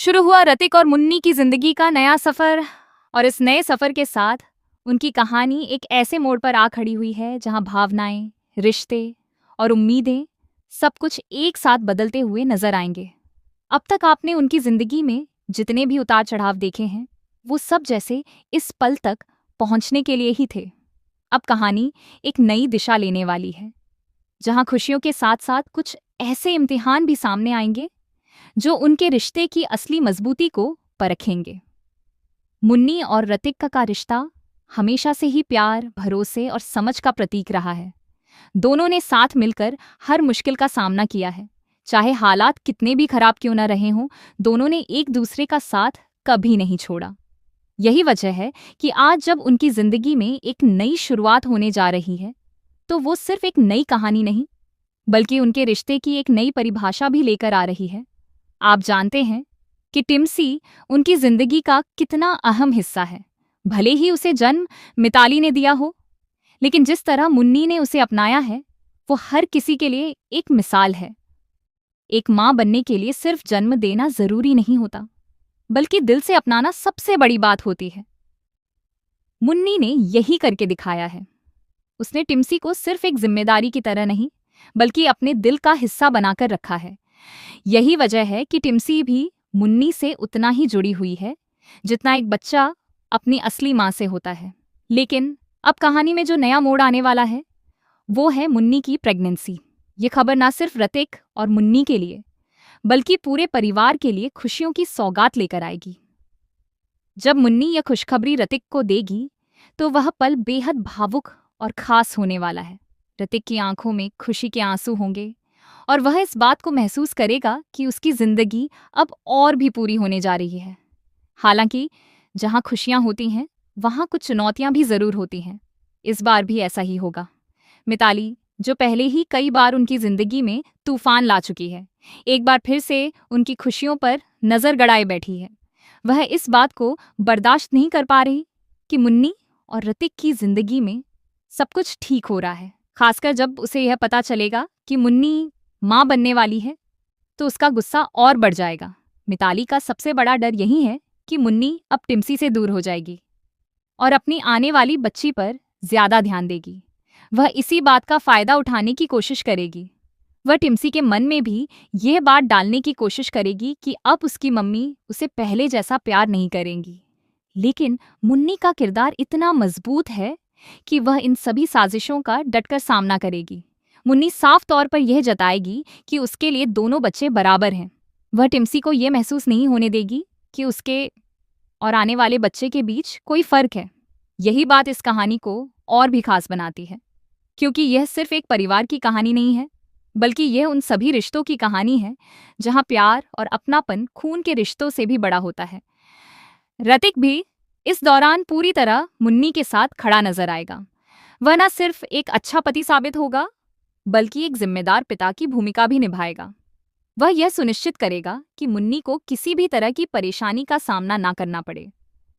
शुरू हुआ ऋतिक और मुन्नी की जिंदगी का नया सफर। और इस नए सफर के साथ उनकी कहानी एक ऐसे मोड़ पर आ खड़ी हुई है जहां भावनाएं, रिश्ते और उम्मीदें सब कुछ एक साथ बदलते हुए नजर आएंगे। अब तक आपने उनकी जिंदगी में जितने भी उतार चढ़ाव देखे हैं, वो सब जैसे इस पल तक पहुंचने के लिए ही थे। अब कहानी एक नई दिशा लेने वाली है, जहां खुशियों के साथ साथ कुछ ऐसे इम्तिहान भी सामने आएंगे जो उनके रिश्ते की असली मजबूती को परखेंगे। मुन्नी और ऋतिक का रिश्ता हमेशा से ही प्यार, भरोसे और समझ का प्रतीक रहा है। दोनों ने साथ मिलकर हर मुश्किल का सामना किया है। चाहे हालात कितने भी खराब क्यों न रहे हों, दोनों ने एक दूसरे का साथ कभी नहीं छोड़ा। यही वजह है कि आज जब उनकी जिंदगी में एक नई शुरुआत होने जा रही है, तो वो सिर्फ एक नई कहानी नहीं, बल्कि उनके रिश्ते की एक नई परिभाषा भी लेकर आ रही है। आप जानते हैं कि टिम्सी उनकी जिंदगी का कितना अहम हिस्सा है। भले ही उसे जन्म मिताली ने दिया हो, लेकिन जिस तरह मुन्नी ने उसे अपनाया है, वो हर किसी के लिए एक मिसाल है। एक माँ बनने के लिए सिर्फ जन्म देना जरूरी नहीं होता, बल्कि दिल से अपनाना सबसे बड़ी बात होती है। मुन्नी ने यही करके दिखाया है। उसने टिम्सी को सिर्फ एक जिम्मेदारी की तरह नहीं, बल्कि अपने दिल का हिस्सा बनाकर रखा है। यही वजह है कि टिम्सी भी मुन्नी से उतना ही जुड़ी हुई है जितना एक बच्चा अपनी असली माँ से होता है। लेकिन अब कहानी में जो नया मोड़ आने वाला है, वो है मुन्नी की प्रेगनेंसी। ये खबर ना सिर्फ ऋतिक और मुन्नी के लिए, बल्कि पूरे परिवार के लिए खुशियों की सौगात लेकर आएगी। जब मुन्नी यह खुशखबरी ऋतिक को देगी, तो वह पल बेहद भावुक और खास होने वाला है। ऋतिक की आंखों में खुशी के आंसू होंगे और वह इस बात को महसूस करेगा कि उसकी जिंदगी अब और भी पूरी होने जा रही है। हालांकि जहां खुशियां होती हैं, वहां कुछ चुनौतियां भी जरूर होती हैं। इस बार भी ऐसा ही होगा। मिताली, जो पहले ही कई बार उनकी जिंदगी में तूफान ला चुकी है, एक बार फिर से उनकी खुशियों पर नजर गड़ाए बैठी है। वह इस बात को बर्दाश्त नहीं कर पा रही कि मुन्नी और ऋतिक की जिंदगी में सब कुछ ठीक हो रहा है। खासकर जब उसे यह पता चलेगा कि मुन्नी माँ बनने वाली है, तो उसका गुस्सा और बढ़ जाएगा। मिताली का सबसे बड़ा डर यही है कि मुन्नी अब टिम्सी से दूर हो जाएगी और अपनी आने वाली बच्ची पर ज्यादा ध्यान देगी। वह इसी बात का फायदा उठाने की कोशिश करेगी। वह टिम्सी के मन में भी यह बात डालने की कोशिश करेगी कि अब उसकी मम्मी उसे पहले जैसा प्यार नहीं करेंगी। लेकिन मुन्नी का किरदार इतना मजबूत है कि वह इन सभी साजिशों का डटकर सामना करेगी। मुन्नी साफ तौर पर यह जताएगी कि उसके लिए दोनों बच्चे बराबर हैं। वह टिम्सी को यह महसूस नहीं होने देगी कि उसके और आने वाले बच्चे के बीच कोई फर्क है। यही बात इस कहानी को और भी खास बनाती है, क्योंकि यह सिर्फ एक परिवार की कहानी नहीं है, बल्कि यह उन सभी रिश्तों की कहानी है जहां प्यार और अपनापन खून के रिश्तों से भी बड़ा होता है। ऋतिक भी इस दौरान पूरी तरह मुन्नी के साथ खड़ा नजर आएगा। वह न सिर्फ एक अच्छा पति साबित होगा, बल्कि एक जिम्मेदार पिता की भूमिका भी निभाएगा। वह यह सुनिश्चित करेगा कि मुन्नी को किसी भी तरह की परेशानी का सामना ना करना पड़े।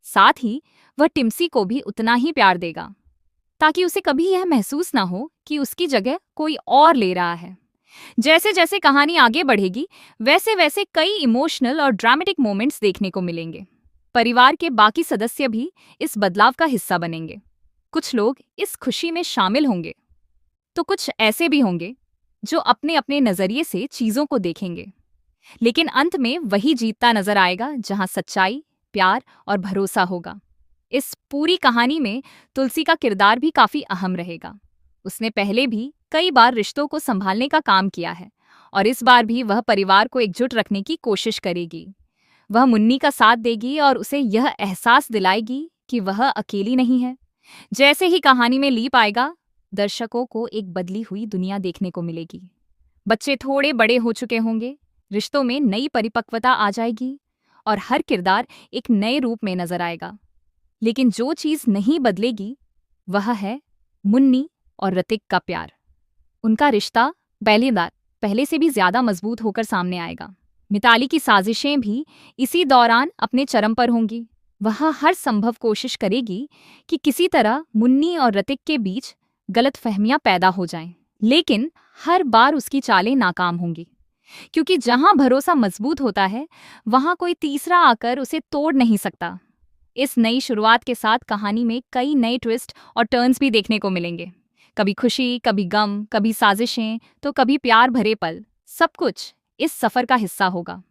साथ ही वह टिम्सी को भी उतना ही प्यार देगा, ताकि उसे कभी यह महसूस ना हो कि उसकी जगह कोई और ले रहा है। जैसे जैसे कहानी आगे बढ़ेगी, वैसे वैसे कई इमोशनल और ड्रामेटिक मोमेंट्स देखने को मिलेंगे। परिवार के बाकी सदस्य भी इस बदलाव का हिस्सा बनेंगे। कुछ लोग इस खुशी में शामिल होंगे, तो कुछ ऐसे भी होंगे जो अपने अपने नजरिए से चीजों को देखेंगे। लेकिन अंत में वही जीतता नजर आएगा जहां सच्चाई, प्यार और भरोसा होगा। इस पूरी कहानी में तुलसी का किरदार भी काफी अहम रहेगा। उसने पहले भी कई बार रिश्तों को संभालने का काम किया है और इस बार भी वह परिवार को एकजुट रखने की कोशिश करेगी। वह मुन्नी का साथ देगी और उसे यह एहसास दिलाएगी कि वह अकेली नहीं है। जैसे ही कहानी में लीप आएगा, दर्शकों को एक बदली हुई दुनिया देखने को मिलेगी। बच्चे थोड़े बड़े हो चुके होंगे, रिश्तों में नई परिपक्वता आ जाएगी और हर किरदार एक नए रूप में नजर आएगा। लेकिन जो चीज नहीं बदलेगी, वह है मुन्नी और ऋतिक का प्यार। उनका रिश्ता पहले से भी ज्यादा मजबूत होकर सामने आएगा। मिताली की साजिशें भी इसी दौरान अपने चरम पर होंगी। वह हर संभव कोशिश करेगी कि किसी तरह मुन्नी और ऋतिक के बीच गलतफहमियां पैदा हो जाएं, लेकिन हर बार उसकी चालें नाकाम होंगी। क्योंकि जहां भरोसा मजबूत होता है वहां कोई तीसरा आकर उसे तोड़ नहीं सकता। इस नई शुरुआत के साथ कहानी में कई नए ट्विस्ट और टर्न्स भी देखने को मिलेंगे। कभी खुशी, कभी गम, कभी साजिशें, तो कभी प्यार भरे पल। सब कुछ इस सफर का हिस्सा होगा।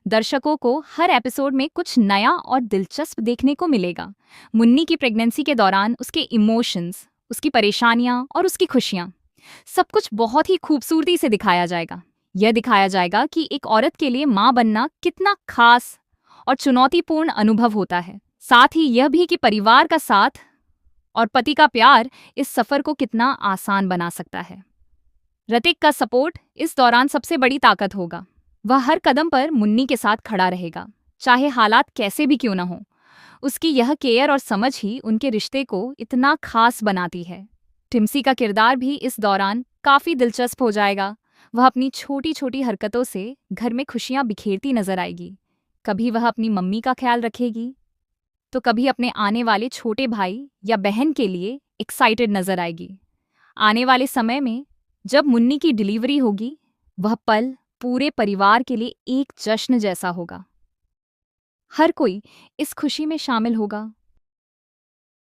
दर्शकों को हर एपिसोड में कुछ नया और दिलचस्प देखने को मिलेगा। मुन्नी की प्रेगनेंसी के दौरान उसके इमोशंस, उसकी परेशानियां और उसकी खुशियां, सब कुछ बहुत ही खूबसूरती से दिखाया जाएगा। यह दिखाया जाएगा कि एक औरत के लिए माँ बनना कितना खास और चुनौतीपूर्ण अनुभव होता है। साथ ही यह भी कि परिवार का साथ और पति का प्यार इस सफर को कितना आसान बना सकता है। ऋतिक का सपोर्ट इस दौरान सबसे बड़ी ताकत होगा। वह हर कदम पर मुन्नी के साथ खड़ा रहेगा, चाहे हालात कैसे भी क्यों न हो। उसकी यह केयर और समझ ही उनके रिश्ते को इतना खास बनाती है। टिम्सी का किरदार भी इस दौरान काफी दिलचस्प हो जाएगा। वह अपनी छोटी छोटी हरकतों से घर में खुशियां बिखेरती नजर आएगी। कभी वह अपनी मम्मी का ख्याल रखेगी, तो कभी अपने आने वाले छोटे भाई या बहन के लिए एक्साइटेड नजर आएगी। आने वाले समय में जब मुन्नी की डिलीवरी होगी, वह पल पूरे परिवार के लिए एक जश्न जैसा होगा। हर कोई इस खुशी में शामिल होगा